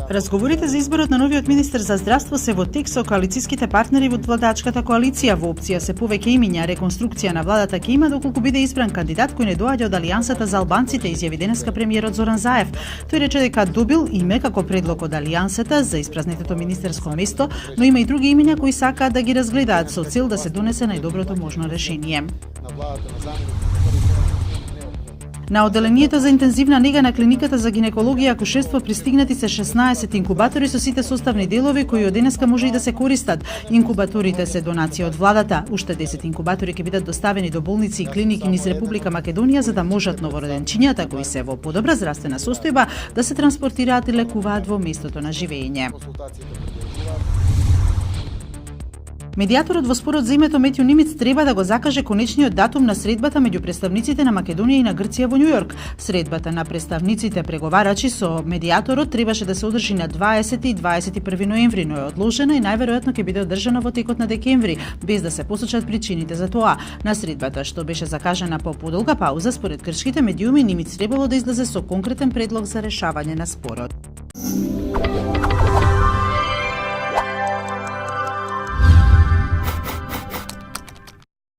Разговорите за изборот на новиот министер за здравство се во тек со коалицијските партнери во владачката коалиција. Во опција се повеќе имиња. Реконструкција на владата ќе има доколку биде избран кандидат кој не доаѓа од Алијансата за албанците, изјави денеска премиерот Зоран Заев. Тој рече дека добил име како предлог од Алијансата за испразнетото министерско место, но има и други имиња кои сакаат да ги разгледаат со цел да се донесе најдоброто можно решение. На одделението за интензивна нега на клиниката за гинекологија и акушерство пристигнати се 16 инкубатори со сите составни делови кои од денеска може и да се користат. Инкубаторите се донација од владата. Уште 10 инкубатори ќе бидат доставени до болници и клиники низ Република Македонија за да можат новороденчињата кои се во подобра здравствена состојба да се транспортираат и лекуваат во местото на живење. Медијаторот во спорот за името Метју Нимиц треба да го закаже конечниот датум на средбата меѓу представниците на Македонија и на Грција во Њујорк. Средбата на представниците преговарачи со медијаторот требаше да се одржи на 20 и 21 ноември, но е одложена и најверојатно ќе биде одржана во текот на декември, без да се посочат причините за тоа. На средбата што беше закажана по подолга пауза, според грчките медиуми, Нимиц требало да излезе со конкретен предлог за решавање на спорот.